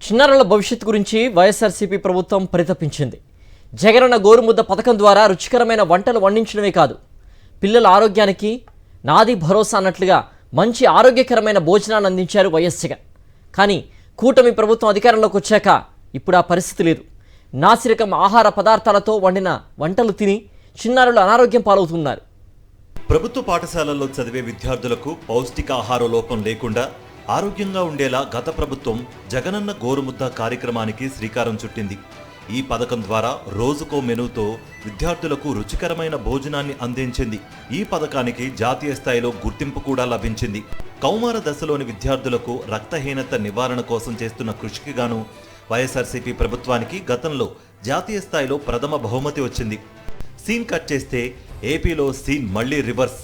చిన్నారుల భవిష్యత్తు గురించి వైఎస్ఆర్సీపీ ప్రభుత్వం పరితపించింది. జగనన్న గోరుముద్ద పథకం ద్వారా రుచికరమైన వంటలు వండించడమే కాదు, పిల్లల ఆరోగ్యానికి నాది భరోసా అన్నట్లుగా మంచి ఆరోగ్యకరమైన భోజనాన్ని అందించారు వైఎస్ జగన్. కానీ కూటమి ప్రభుత్వం అధికారంలోకి వచ్చాక ఇప్పుడు ఆ పరిస్థితి లేదు. నాసిరకం ఆహార పదార్థాలతో వండిన వంటలు తిని చిన్నారులు అనారోగ్యం పాలవుతున్నారు. ప్రభుత్వ పాఠశాలల్లో చదివే విద్యార్థులకు పౌష్టికాహార లోపం లేకుండా ఆరోగ్యంగా ఉండేలా గత ప్రభుత్వం జగనన్న గోరుముద్ద కార్యక్రమానికి శ్రీకారం చుట్టింది. ఈ పథకం ద్వారా రోజుకో మెనూతో విద్యార్థులకు రుచికరమైన భోజనాన్ని అందించింది. ఈ పథకానికి జాతీయ స్థాయిలో గుర్తింపు కూడా లభించింది. కౌమార దశలోని విద్యార్థులకు రక్తహీనత నివారణ కోసం చేస్తున్న కృషికి గాను వైఎస్ఆర్సీపీ ప్రభుత్వానికి గతంలో జాతీయ స్థాయిలో ప్రథమ బహుమతి వచ్చింది. సీన్ కట్ చేస్తే ఏపీలో సీన్ మళ్లీ రివర్స్.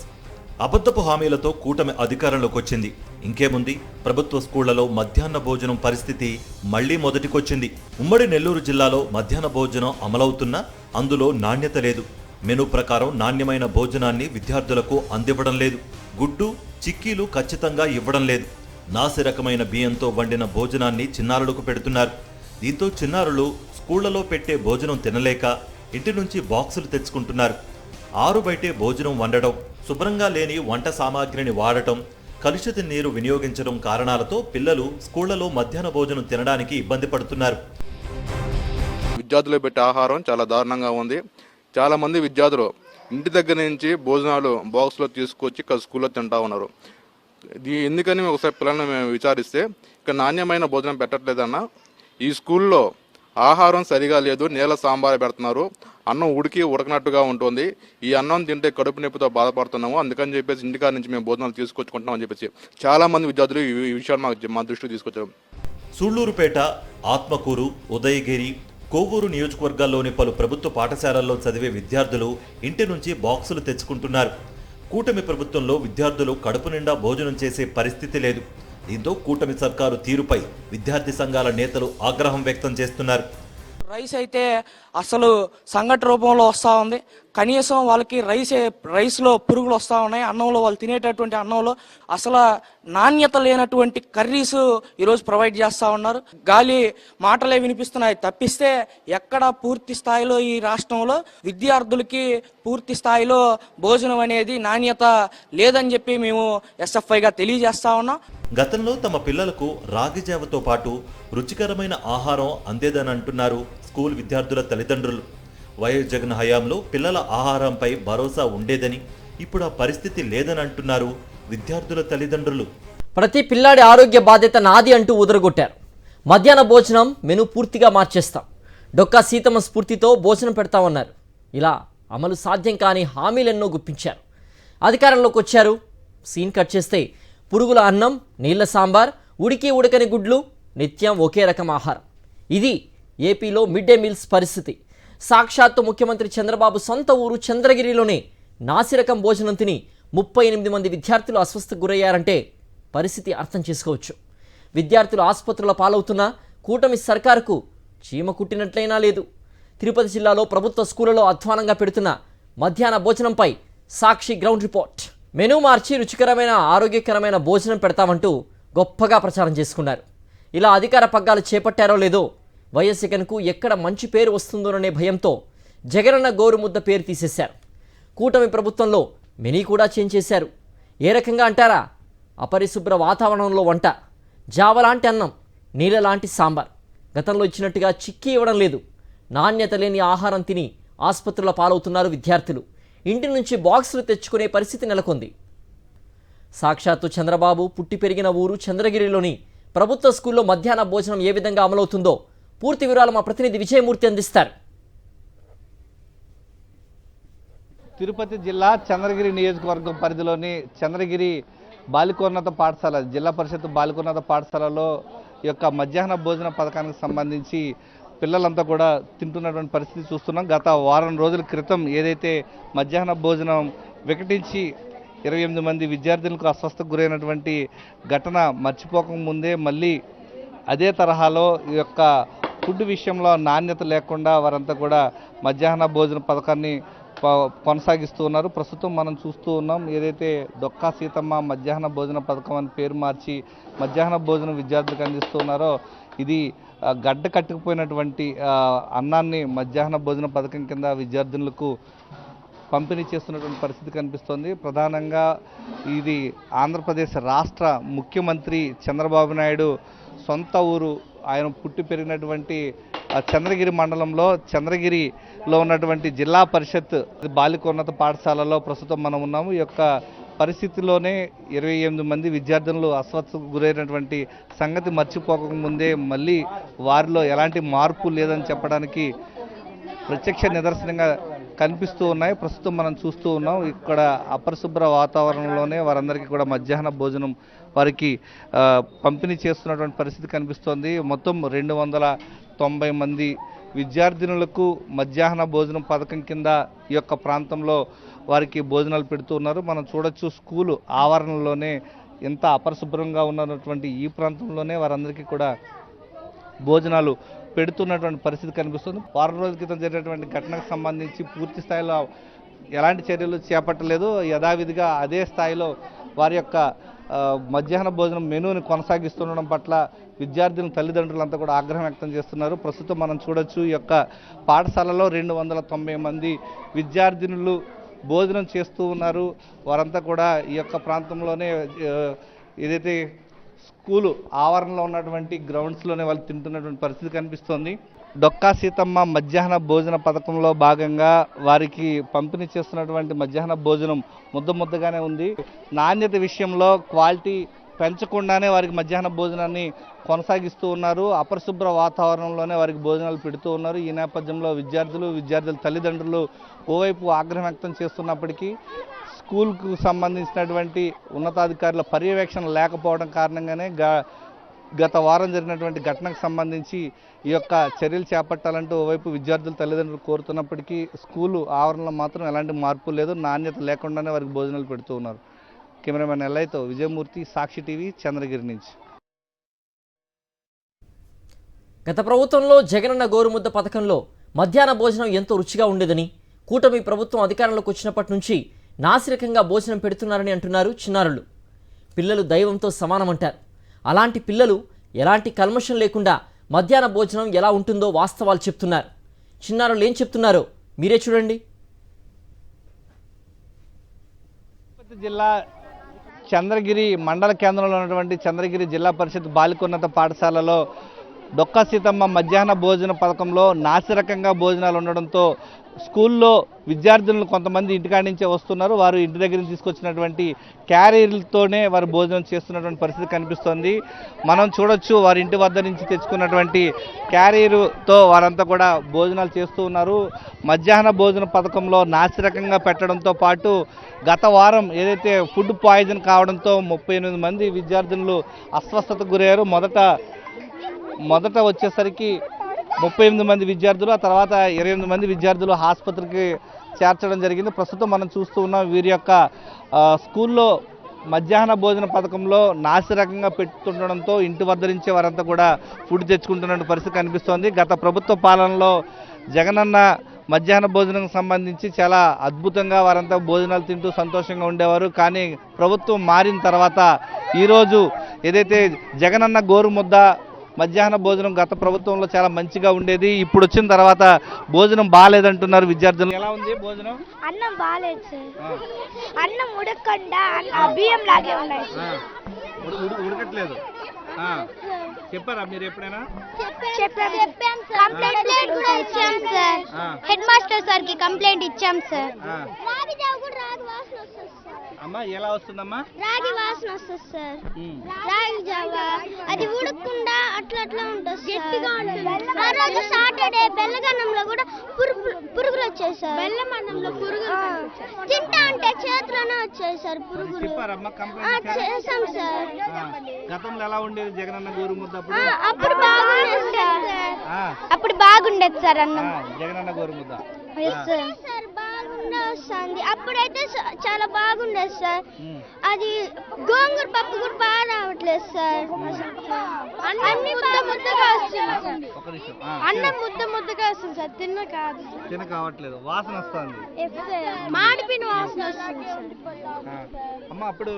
అబద్ధపు హామీలతో కూటమి అధికారంలోకి వచ్చింది. ఇంకేముంది, ప్రభుత్వ స్కూళ్లలో మధ్యాహ్న భోజనం పరిస్థితి మళ్లీ మొదటికొచ్చింది. ఉమ్మడి నెల్లూరు జిల్లాలో మధ్యాహ్న భోజనం అమలవుతున్నా అందులో నాణ్యత లేదు. మెనూ ప్రకారం నాణ్యమైన భోజనాన్ని విద్యార్థులకు అందివ్వడం లేదు. గుడ్డు, చిక్కీలు ఖచ్చితంగా ఇవ్వడం లేదు. నాసి రకమైన బియ్యంతో వండిన భోజనాన్ని చిన్నారులకు పెడుతున్నారు. దీంతో చిన్నారులు స్కూళ్లలో పెట్టే భోజనం తినలేక ఇంటి నుంచి బాక్సులు తెచ్చుకుంటున్నారు. ఆరు బయటే భోజనం వండడం, శుభ్రంగా లేని వంట సామాగ్రిని వాడటం, కలుషిత నీరు వినియోగించడం కారణాలతో పిల్లలు స్కూళ్లలో మధ్యాహ్న భోజనం తినడానికి ఇబ్బంది పడుతున్నారు. విద్యార్థులు పెట్టే ఆహారం చాలా దారుణంగా ఉంది. చాలా మంది విద్యార్థులు ఇంటి దగ్గర నుంచి భోజనాలు బాక్స్లో తీసుకొచ్చి స్కూల్లో తింటా ఉన్నారు. ఎందుకని ఒకసారి పిల్లల్ని మేము విచారిస్తే ఇక్కడ నాణ్యమైన భోజనం పెట్టట్లేదన్న, ఈ స్కూల్లో ఆహారం సరిగా లేదు, నీళ్ళ సాంబార్ పెడుతున్నారు, అన్నం ఉడకనట్టుగా ఉంటుంది, ఈ అన్నం తింటే కడుపు నొప్పితో బాధపడుతున్నాము, అందుకని చెప్పేసి ఇంటికాడ నుంచి మేము భోజనాలు తీసుకొచ్చుకుంటున్నాం అని చెప్పేసి చాలా మంది విద్యార్థులు ఈ విషయాన్ని మా దృష్టికి తీసుకొచ్చారు. సూళ్లూరుపేట, ఆత్మకూరు, ఉదయగిరి, కోవూరు నియోజకవర్గాల్లోని పలు ప్రభుత్వ పాఠశాలల్లో చదివే విద్యార్థులు ఇంటి నుంచి బాక్సులు తెచ్చుకుంటున్నారు. కూటమి ప్రభుత్వంలో విద్యార్థులు కడుపు నిండా భోజనం చేసే పరిస్థితి లేదు. దీంతో కూటమి సర్కారు తీరుపై విద్యార్థి సంఘాల నేతలు ఆగ్రహం వ్యక్తం చేస్తున్నారు. రైస్ అయితే అసలు సంఘట రూపంలో వస్తూ ఉంది. కనీసం వాళ్ళకి రైస్లో పురుగులు వస్తూ ఉన్నాయి. అన్నంలో వాళ్ళు తినేటటువంటి అన్నంలో అసలు నాణ్యత లేనటువంటి కర్రీస్ ఈరోజు ప్రొవైడ్ చేస్తూ ఉన్నారు. గాలి మాటలే వినిపిస్తున్నాయి తప్పిస్తే ఎక్కడ పూర్తి స్థాయిలో ఈ రాష్ట్రంలో విద్యార్థులకి పూర్తి స్థాయిలో భోజనం అనేది నాణ్యత లేదని చెప్పి మేము ఎస్ఎఫ్ఐగా తెలియజేస్తా ఉన్నాం. గతంలో తమ పిల్లలకు రాగి జావతో పాటు రుచికరమైన ఆహారం అందేదని అంటున్నారు స్కూల్ విద్యార్థుల తల్లిదండ్రులు. వైఎస్ జగన్ హయాంలో పిల్లల ఆహారంపై భరోసా ఉండేదని, ఇప్పుడు ఆ పరిస్థితి లేదని అంటున్నారు విద్యార్థుల తల్లిదండ్రులు. ప్రతి పిల్లాడి ఆరోగ్య బాధ్యత నాది అంటూ ఉదరగొట్టారు. మధ్యాహ్న భోజనం మెను పూర్తిగా మార్చేస్తాం, డొక్కా సీతమ్మ స్ఫూర్తితో భోజనం పెడతామన్నారు. ఇలా అమలు సాధ్యం కాని హామీలెన్నో గుప్పించారు. అధికారంలోకి వచ్చారు. సీన్ కట్ చేస్తే పురుగుల అన్నం, నీళ్ల సాంబార్, ఉడకని గుడ్లు, నిత్యం ఒకే రకం ఆహారం. ఇది ఏపీలో మిడ్ డే మీల్స్ పరిస్థితి. సాక్షాత్తు ముఖ్యమంత్రి చంద్రబాబు సొంత ఊరు చంద్రగిరిలోనే నాసిరకం భోజనం తిని 38 మంది విద్యార్థులు అస్వస్థకు గురయ్యారంటే పరిస్థితి అర్థం చేసుకోవచ్చు. విద్యార్థులు ఆసుపత్రుల పాలవుతున్నా కూటమి సర్కారుకు చీమ కుట్టినట్లయినా లేదు. తిరుపతి జిల్లాలో ప్రభుత్వ స్కూళ్లలో అధ్వానంగా పెడుతున్న మధ్యాహ్న భోజనంపై సాక్షి గ్రౌండ్ రిపోర్ట్. మెనూ మార్చి రుచికరమైన ఆరోగ్యకరమైన భోజనం పెడతామంటూ గొప్పగా ప్రచారం చేసుకున్నారు. ఇలా అధికార పగ్గాలు చేపట్టారో లేదో వైఎస్ జగన్కు ఎక్కడ మంచి పేరు వస్తుందోననే భయంతో జగనన్న గోరుముద్ద పేరు తీసేశారు. కూటమి ప్రభుత్వంలో మెనీ కూడా చేంజ్ చేశారు. ఏ రకంగా అంటారా? అపరిశుభ్ర వాతావరణంలో వంట, జావ లాంటి అన్నం, నీళ్ళ లాంటి సాంబార్, గతంలో ఇచ్చినట్టుగా చిక్కీ ఇవ్వడం లేదు. నాణ్యత లేని ఆహారం తిని ఆసుపత్రుల పాలవుతున్నారు విద్యార్థులు. ఇంటి నుంచి బాక్సులు తెచ్చుకునే పరిస్థితి నెలకొంది. సాక్షాత్తు చంద్రబాబు పుట్టి పెరిగిన ఊరు చంద్రగిరిలోని ప్రభుత్వ స్కూల్లో మధ్యాహ్న భోజనం ఏ విధంగా అమలవుతుందో పూర్తి వివరాలు మా ప్రతినిధి విజయమూర్తి అందిస్తారు. తిరుపతి జిల్లా చంద్రగిరి నియోజకవర్గం పరిధిలోని చంద్రగిరి బాలికోన్నత పాఠశాల, జిల్లా పరిషత్ బాలికోన్నత పాఠశాలలో ఈ యొక్క మధ్యాహ్న భోజన పథకానికి సంబంధించి పిల్లలంతా కూడా తింటున్నటువంటి పరిస్థితి చూస్తున్నాం. గత వారం రోజుల క్రితం ఏదైతే మధ్యాహ్న భోజనం వికటించి 28 మంది విద్యార్థులకు అస్వస్థకు గురైనటువంటి ఘటన మర్చిపోక ముందే మళ్ళీ అదే తరహాలో ఈ యొక్క ఫుడ్ విషయంలో నాణ్యత లేకుండా వారంతా కూడా మధ్యాహ్న భోజన పథకాన్ని కొనసాగిస్తూ ఉన్నారు. ప్రస్తుతం మనం చూస్తూ ఉన్నాం ఏదైతే డొక్కా సీతమ్మ మధ్యాహ్న భోజన పథకం అని పేరు మార్చి మధ్యాహ్న భోజనం విద్యార్థులకు అందిస్తున్నారో ఇది గడ్డ కట్టుకుపోయినటువంటి అన్నాన్ని మధ్యాహ్న భోజన పథకం కింద విద్యార్థులకు పంపిణీ చేస్తున్నటువంటి పరిస్థితి కనిపిస్తోంది. ప్రధానంగా ఇది ఆంధ్రప్రదేశ్ రాష్ట్ర ముఖ్యమంత్రి చంద్రబాబు నాయుడు సొంత ఊరు. ఆయన పుట్టి పెరిగినటువంటి చంద్రగిరి మండలంలో చంద్రగిరిలో ఉన్నటువంటి జిల్లా పరిషత్ బాలికోన్నత పాఠశాలలో ప్రస్తుతం మనం ఉన్నాము. ఈ యొక్క పరిస్థితిలోనే 28 మంది విద్యార్థులు అస్వస్థకు గురైనటువంటి సంగతి మర్చిపోకముందే మళ్ళీ వారిలో ఎలాంటి మార్పు లేదని చెప్పడానికి ప్రత్యక్ష నిదర్శనంగా కనిపిస్తూ ఉన్నాయి. ప్రస్తుతం మనం చూస్తూ ఉన్నాం. ఇక్కడ అపరిశుభ్ర వాతావరణంలోనే వారందరికీ కూడా మధ్యాహ్న భోజనం వారికి పంపిణీ చేస్తున్నటువంటి పరిస్థితి కనిపిస్తోంది. మొత్తం 290 మంది విద్యార్థినులకు మధ్యాహ్న భోజనం పథకం కింద ఈ యొక్క ప్రాంతంలో వారికి భోజనాలు పెడుతూ ఉన్నారు. మనం చూడొచ్చు, స్కూలు ఆవరణలోనే ఎంత అపరిశుభ్రంగా ఉన్నటువంటి ఈ ప్రాంతంలోనే వారందరికీ కూడా భోజనాలు పెడుతున్నటువంటి పరిస్థితి కనిపిస్తుంది. వారం రోజుల క్రితం జరిగినటువంటి ఘటనకు సంబంధించి పూర్తి స్థాయిలో ఎలాంటి చర్యలు చేపట్టలేదు. యథావిధిగా అదే స్థాయిలో వారి యొక్క మధ్యాహ్న భోజనం మెనూని కొనసాగిస్తుండడం పట్ల విద్యార్థుల తల్లిదండ్రులంతా కూడా ఆగ్రహం వ్యక్తం చేస్తున్నారు. ప్రస్తుతం మనం చూడొచ్చు, ఈ యొక్క పాఠశాలలో 290 మంది విద్యార్థినులు భోజనం చేస్తూ ఉన్నారు. వారంతా కూడా ఈ యొక్క ప్రాంతంలోనే ఏదైతే స్కూలు ఆవరణలో ఉన్నటువంటి గ్రౌండ్స్లోనే వాళ్ళు తింటున్నటువంటి పరిస్థితి కనిపిస్తోంది. డొక్కా సీతమ్మ మధ్యాహ్న భోజన పథకంలో భాగంగా వారికి పంపిణీ చేస్తున్నటువంటి మధ్యాహ్న భోజనం ముద్దగానే ఉంది. నాణ్యత విషయంలో క్వాలిటీ పెంచకుండానే వారికి మధ్యాహ్న భోజనాన్ని కొనసాగిస్తూ ఉన్నారు. అపరిశుభ్ర వాతావరణంలోనే వారికి భోజనాలు పెడుతూ ఉన్నారు. ఈ నేపథ్యంలో విద్యార్థుల తల్లిదండ్రులు ఓవైపు ఆగ్రహం వ్యక్తం చేస్తున్నప్పటికీ స్కూల్కు సంబంధించినటువంటి ఉన్నతాధికారుల పర్యవేక్షణ లేకపోవడం కారణంగానే గత వారం జరిగినటువంటి ఘటనకు సంబంధించి ఈ యొక్క చర్యలు చేపట్టాలంటూ ఓవైపు విద్యార్థుల తల్లిదండ్రులు కోరుతున్నప్పటికీ స్కూలు ఆవరణలో మాత్రం ఎలాంటి మార్పు లేదు. నాణ్యత లేకుండానే వారికి భోజనాలు పెడుతూ ఉన్నారు. కెమెరామెన్ ఎల్ఐతో విజయమూర్తి, సాక్షి టీవీ, చంద్రగిరి నుంచి. గత ప్రభుత్వంలో జగనన్న గోరుముద్ద పథకంలో మధ్యాహ్న భోజనం ఎంతో రుచిగా ఉండేదని, కూటమి ప్రభుత్వం అధికారంలోకి వచ్చినప్పటి నుంచి నాసిరకంగా భోజనం పెడుతున్నారని అంటున్నారు చిన్నారులు. పిల్లలు దైవంతో సమానమంటారు. అలాంటి పిల్లలు ఎలాంటి కల్మషం లేకుండా మధ్యాహ్న భోజనం ఎలా ఉంటుందో వాస్తవాలు చెప్తున్నారు. చిన్నారులు ఏం చెప్తున్నారో మీరే చూడండి. జిల్లా చంద్రగిరి మండల కేంద్రంలో ఉన్నటువంటి చంద్రగిరి జిల్లా పరిషత్ బాలికోన్నత పాఠశాలలో డొక్కా సీతమ్మ మధ్యాహ్న భోజన పథకంలో నాసిరకంగా భోజనాలు ఉండడంతో స్కూల్లో విద్యార్థులను కొంతమంది ఇంటికాడి నుంచే వస్తున్నారు. వారు ఇంటి దగ్గర నుంచి తీసుకొచ్చినటువంటి క్యారీర్లతోనే వారు భోజనం చేస్తున్నటువంటి పరిస్థితి కనిపిస్తోంది. మనం చూడొచ్చు, వారి ఇంటి వద్ద నుంచి తెచ్చుకున్నటువంటి క్యారీర్తో వారంతా కూడా భోజనాలు చేస్తూ ఉన్నారు. మధ్యాహ్న భోజన పథకంలో నాసిరకంగా పెట్టడంతో పాటు గత వారం ఏదైతే ఫుడ్ పాయిజన్ కావడంతో 38 మంది విద్యార్థులు అస్వస్థతకు గురయ్యారు. మొదట వచ్చేసరికి 38 మంది విద్యార్థులు, ఆ తర్వాత 28 మంది విద్యార్థులు ఆసుపత్రికి చేర్చడం జరిగింది. ప్రస్తుతం మనం చూస్తూ ఉన్నాం, వీరి యొక్క స్కూల్లో మధ్యాహ్న భోజన పథకంలో నాసిరకంగా పెడుతుండడంతో ఇంటి వద్ద నుంచే వారంతా కూడా ఫుడ్ తెచ్చుకుంటున్న పరిస్థితి కనిపిస్తోంది. గత ప్రభుత్వ పాలనలో జగనన్న మధ్యాహ్న భోజనం సంబంధించి చాలా అద్భుతంగా వారంతా భోజనాలు తింటూ సంతోషంగా ఉండేవారు. కానీ ప్రభుత్వం మారిన తర్వాత ఈరోజు ఏదైతే జగనన్న గోరుముద్ద మధ్యాహ్న భోజనం గత ప్రభుత్వంలో చాలా మంచిగా ఉండేది, ఇప్పుడు వచ్చిన తర్వాత భోజనం బాగాలేదంటున్నారు విద్యార్థులు. ఎలా ఉంది భోజనం? అన్నం బాగాలేదు సార్. అన్నం ఉడకకుండా బియ్యం లాగే ఉన్నాయి. ఉడకట్లేదు. చెప్పారా మీరు ఎప్పుడైనా? కంప్లైంట్ కూడా ఇచ్చాం సార్. హెడ్ మాస్టర్ సార్ కి కంప్లైంట్ ఇచ్చాం సార్. అమ్మా ఎలా వస్తుందమ్మా? రాగి వాసన వస్తుంది సార్. రాగి జావా అది ఉడకకుండా అట్లా ఉంటుంది, గట్టిగా ఉంటుంది. ఆ రోజు సాటర్డే బెల్లగన్నంలో కూడా పురుగులు వచ్చాయి సార్. బెల్లం అన్నంలో పురుగులు తింటా అంటే చేతిలోనే వచ్చాయి సార్ పురుగులు. చేసాం సార్. గతంలో ఎలా ఉండేది జగనన్న గోరుముద్ద? అప్పుడు బాగుండేది సార్. అప్పుడు బాగుండేది సార్ అన్నం. జగనన్న గోరుముద్ద సార్ బాగుండే వస్తుంది. అప్పుడైతే చాలా బాగుండేది సార్. అది గోంగూర పప్పు కూడా బాగా రావట్లేదు సార్. అన్ని ముద్దగా వస్తుంది. ఒక నిమిషం అన్నం ముద్ద ముద్దగా వస్తుంది సార్, తిన్న కాదు. తిన కావట్లేదు, వాసన వస్తుంది. మాడిపిన వాసన వస్తుంది సార్. అమ్మ, అప్పుడు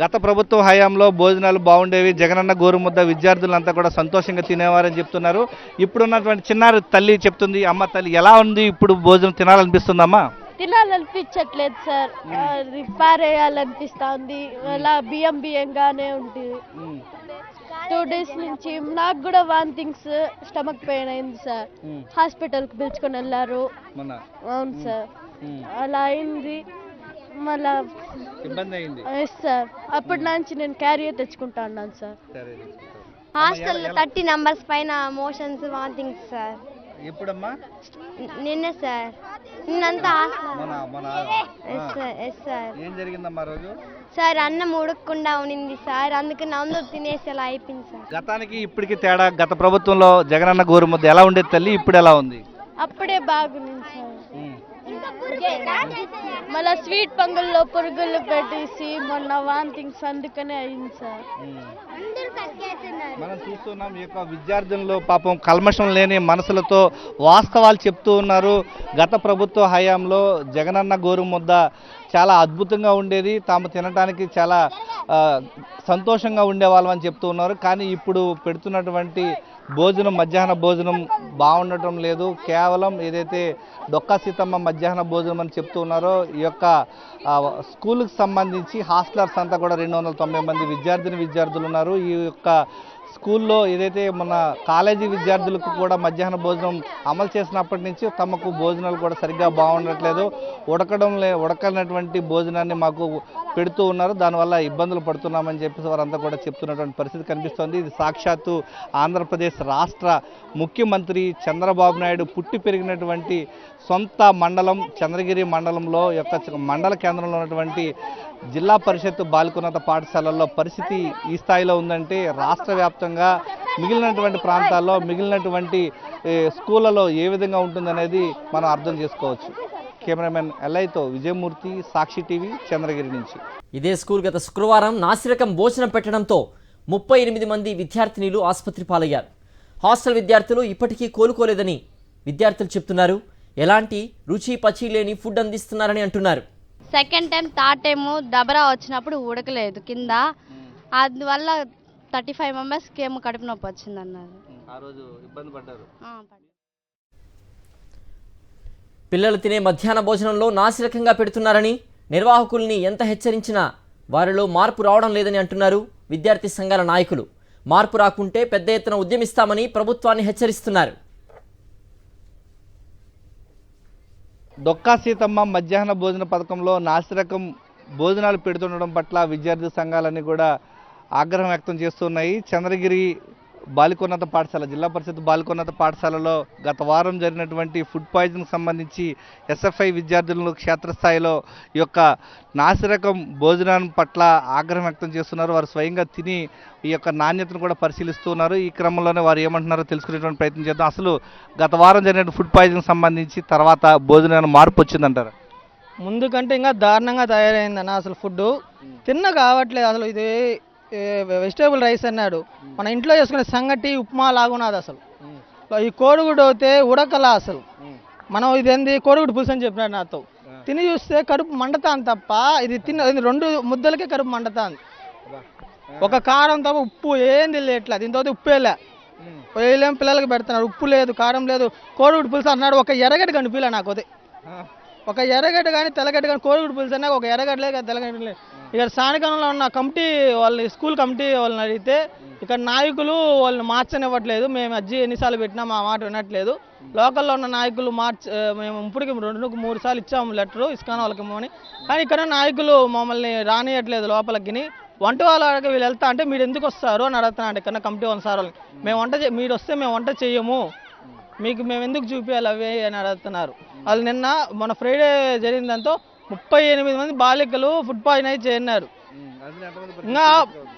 గత ప్రభుత్వ హయాంలో భోజనాలు బాగుండేవి, జగనన్న గోరుముద్ద విద్యార్థులంతా కూడా సంతోషంగా తినేవారని చెప్తున్నారు. ఇప్పుడున్నటువంటి చిన్నారి తల్లి చెప్తుంది, అమ్మ తల్లి ఎలా ఉంది ఇప్పుడు భోజనం తినాలనిపిస్తుందమ్మా? తినాలనిపించట్లేదు సార్, పారేయాలనిపిస్తుంది. అలా బియ్యంగానే ఉంటుంది. 2 days నుంచి నాకు కూడా వామిటింగ్స్, స్టమక్ పెయిన్ అయింది సార్. హాస్పిటల్కి పిలుచుకొని వెళ్ళారు. అవును సార్, అలా అయింది. మళ్ళా ఇబ్బంది అయింది సార్. అప్పటి నుంచి నేను క్యారియర్ తెచ్చుకుంటా ఉన్నాను సార్. హాస్టల్లో 30 numbers పైన మోషన్స్, వామిటింగ్స్ సార్. ఎప్పుడమ్మా? నిన్నే సార్, నిన్నంతా సార్. ఏం జరిగిందమ్మా రోజు? సార్ అన్నం ఉడకకుండా ఉనింది సార్, అందుకని అందరూ తినేసేలా అయిపోయింది సార్. గతానికి ఇప్పటికి తేడా, గత ప్రభుత్వంలో జగనన్న గోరుముద్ద ఎలా ఉండేది తల్లి, ఇప్పుడు ఎలా ఉంది? అప్పుడే బాగుంది సార్. మళ్ళా స్వీట్ పొంగల్లో పురుగులు పెట్టేసి మొన్న వాంతింగ్స్ అందుకనే అయింది సార్. మనం చూస్తున్నాం, ఈ యొక్క విద్యార్థుల్లో పాపం కల్మషం లేని మనసులతో వాస్తవాలు చెప్తూ ఉన్నారు. గత ప్రభుత్వ హయాంలో జగనన్న గోరుముద్ద చాలా అద్భుతంగా ఉండేది, తాము తినడానికి చాలా సంతోషంగా ఉండేవాళ్ళం అని చెప్తూ ఉన్నారు. కానీ ఇప్పుడు పెడుతున్నటువంటి భోజనం, మధ్యాహ్న భోజనం బాగుండటం లేదు. కేవలం ఏదైతే డొక్కా సీతమ్మ మధ్యాహ్న భోజనం అని చెప్తూ ఉన్నారో, ఈ యొక్క స్కూల్కి సంబంధించి హాస్టలర్స్ అంతా కూడా 290 మంది విద్యార్థులు ఉన్నారు. ఈ యొక్క స్కూల్లో ఏదైతే మన కాలేజీ విద్యార్థులకు కూడా మధ్యాహ్న భోజనం అమలు చేసినప్పటి నుంచి తమకు భోజనాలు కూడా సరిగ్గా బాగుండట్లేదు, ఉడకనటువంటి భోజనాన్ని మాకు పెడుతూ ఉన్నారు, దానివల్ల ఇబ్బందులు పడుతున్నామని చెప్పేసి వారంతా కూడా చెప్తున్నటువంటి పరిస్థితి కనిపిస్తోంది. ఇది సాక్షాత్తు ఆంధ్రప్రదేశ్ రాష్ట్ర ముఖ్యమంత్రి చంద్రబాబు నాయుడు పుట్టి పెరిగినటువంటి సొంత మండలం చంద్రగిరి మండలంలో యొక్క మండల కేంద్రంలో ఉన్నటువంటి జిల్లా పరిషత్ బాలికోన్నత పాఠశాలల్లో పరిస్థితి ఈ స్థాయిలో ఉందంటే రాష్ట్ర వ్యాప్తంగా మిగిలినటువంటి ప్రాంతాల్లో, మిగిలినటువంటి స్కూళ్ళలో ఏ విధంగా ఉంటుందనేది మనం అర్థం చేసుకోవచ్చు. కెమెరామెన్ ఎల్ఐతో విజయమూర్తి, సాక్షి టీవీ, చంద్రగిరి నుంచి. ఇదే స్కూల్ గత శుక్రవారం నాసిరకం భోజనం పెట్టడంతో 38 మంది విద్యార్థినులు ఆసుపత్రి పాలయ్యారు. హాస్టల్ విద్యార్థులు ఇప్పటికీ కోలుకోలేదని విద్యార్థులు చెప్తున్నారు. ఎలాంటి రుచి పచి లేని ఫుడ్ అందిస్తున్నారని అంటున్నారు. సెకండ్ టైం, థర్డ్ టైము దబరా వచ్చినప్పుడు ఉడకలేదు కింద, అందువల్ల 35 members ఏమో కడుపు నొప్పి వచ్చింది అన్నారు. పిల్లలు తినే మధ్యాహ్న భోజనంలో నాసిరకంగా పెడుతున్నారని నిర్వాహకుల్ని ఎంత హెచ్చరించినా వారిలో మార్పు రావడం లేదని అంటున్నారు విద్యార్థి సంఘాల నాయకులు. మార్పు రాకుంటే పెద్ద ఎత్తున ఉద్యమిస్తామని ప్రభుత్వాన్ని హెచ్చరిస్తున్నారు. డొక్కా సీతమ్మ మధ్యాహ్న భోజన పథకంలో నాసిరకం భోజనాలు పెడుతుండడం పట్ల విద్యార్థి సంఘాలన్నీ కూడా ఆగ్రహం వ్యక్తం చేస్తున్నాయి. చంద్రగిరి బాలికోన్నత పాఠశాల, జిల్లా పరిషత్ బాలికోన్నత పాఠశాలలో గత వారం జరిగినటువంటి ఫుడ్ పాయిజన్కి సంబంధించి ఎస్ఎఫ్ఐ విద్యార్థులను క్షేత్రస్థాయిలో ఈ యొక్క నాసిరకం భోజనం పట్ల ఆగ్రహం వ్యక్తం చేస్తున్నారు. వారు స్వయంగా తిని ఈ యొక్క నాణ్యతను కూడా పరిశీలిస్తున్నారు. ఈ క్రమంలోనే వారు ఏమంటున్నారో తెలుసుకునేటువంటి ప్రయత్నం చేద్దాం. అసలు గత వారం జరిగిన ఫుడ్ పాయిజన్కి సంబంధించి తర్వాత భోజనాన్ని మార్పు వచ్చిందంటారు? ముందు కంటే ఇంకా దారుణంగా తయారైందన్న. అసలు ఫుడ్ తిన్న కావట్లేదు. అసలు ఇది వెజిటేబుల్ రైస్ అన్నాడు, మన ఇంట్లో చేసుకునే సంగటి ఉప్మా లాగున్నది. అసలు ఈ కోడిగుడు అయితే ఉడకలా. అసలు మనం ఇదేంది కోడిగుడు పులుసు అని చెప్పినాడు నాతో. తిని చూస్తే కడుపు మండతాను తప్ప, ఇది 2 ముద్దలకే కడుపు మండతాంది. ఒక కారం తప్ప ఉప్పు ఏంది లేట్లా. దీంతో ఉప్పేలే, వేయలేం, పిల్లలకి పెడుతున్నాడు. ఉప్పు లేదు, కారం లేదు. కోడిగుడు పులుసు అన్నాడు, ఒక ఎర్రగడ్డ కనిపిలే నాకు. అదే ఒక ఎర్రగడ్డ కానీ తెల్లగడ్డ కానీ, కోడిగుడు పులుసు అన్నా ఒక ఎర్రగడ్డ లేదు, తెల్లగడ్డ లేదు. ఇక్కడ స్థానికంలో ఉన్న కమిటీ వాళ్ళని, స్కూల్ కమిటీ వాళ్ళని అడిగితే ఇక్కడ నాయకులు వాళ్ళని మార్చనివ్వట్లేదు. మేము అజ్జి ఎన్నిసార్లు పెట్టినా మా మాట వినట్లేదు. లోకల్లో ఉన్న నాయకులు మేము ఇప్పటికి 2-3 సార్లు ఇచ్చాము లెటరు ఇస్కాన్ వాళ్ళకి అని, కానీ ఇక్కడ నాయకులు మమ్మల్ని రానియట్లేదు లోపలికి. వంట వాళ్ళకి వీళ్ళు వెళ్తా అంటే మీరు ఎందుకు వస్తారు అని అడుగుతున్నాడు ఇక్కడ కమిటీ వాళ్ళని. సార్ వాళ్ళని, మేము మీరు వస్తే మేము వంట చెయ్యము, మీకు మేము ఎందుకు చూపించాలి అవి అని అడుగుతున్నారు. వాళ్ళు నిన్న మన ఫ్రైడే జరిగిందంతో 38 మంది బాలికలు ఫుడ్ పాయిజన్ అయి చేరినారు.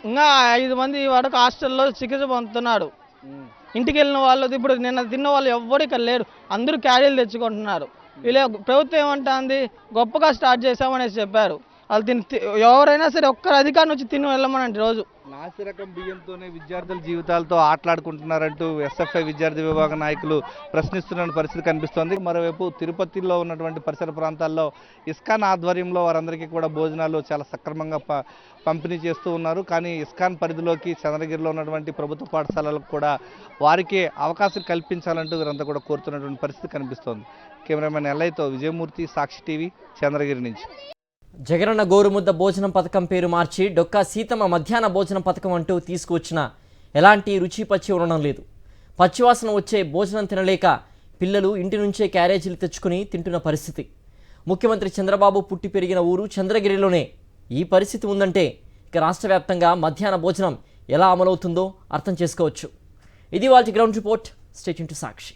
ఇంకా 5 మంది వరకు హాస్టల్లో చికిత్స పొందుతున్నాడు. ఇంటికి వెళ్ళిన వాళ్ళు, ఇప్పుడు నిన్న తిన్న వాళ్ళు ఎవ్వరు ఇక్కడ లేరు, అందరూ క్యారీలు తెచ్చుకుంటున్నారు. వీళ్ళ ప్రభుత్వం ఏమంటుంది, గొప్పగా స్టార్ట్ చేసామనేసి చెప్పారు. వాళ్ళు ఎవరైనా సరే ఒక్కరు అధికారం వచ్చి తిని వెళ్ళమనండి. రోజు నాసిరకం బియ్యంతోనే విద్యార్థుల జీవితాలతో ఆటలాడుకుంటున్నారంటూ ఎస్ఎఫ్ఐ విద్యార్థి విభాగ నాయకులు ప్రశ్నిస్తున్న పరిస్థితి కనిపిస్తోంది. మరోవైపు తిరుపతిలో ఉన్నటువంటి పరిసర ప్రాంతాల్లో ఇస్కాన్ ఆధ్వర్యంలో వారందరికీ కూడా భోజనాలు చాలా సక్రమంగా పంపిణీ చేస్తూ ఉన్నారు. కానీ ఇస్కాన్ పరిధిలోకి చంద్రగిరిలో ఉన్నటువంటి ప్రభుత్వ పాఠశాలలకు కూడా వారికి అవకాశం కల్పించాలంటూ వీరంతా కూడా కోరుతున్నటువంటి పరిస్థితి కనిపిస్తోంది. కెమెరామెన్ ఎల్ఐతో విజయమూర్తి, సాక్షి టీవీ, చంద్రగిరి నుంచి. జగనన్న గోరుముద్ద భోజనం పథకం పేరు మార్చి డొక్కా సీతమ్మ మధ్యాహ్న భోజనం పథకం అంటూ తీసుకువచ్చిన ఎలాంటి రుచి పచ్చి ఉండడం లేదు. పచ్చివాసన వచ్చే భోజనం తినలేక పిల్లలు ఇంటి నుంచే క్యారేజీలు తెచ్చుకుని తింటున్న పరిస్థితి. ముఖ్యమంత్రి చంద్రబాబు పుట్టి పెరిగిన ఊరు చంద్రగిరిలోనే ఈ పరిస్థితి ఉందంటే ఇక రాష్ట్ర వ్యాప్తంగా మధ్యాహ్న భోజనం ఎలా అమలవుతుందో అర్థం చేసుకోవచ్చు. ఇది వాళ్ళ ground report. Stay tune to Sakshi.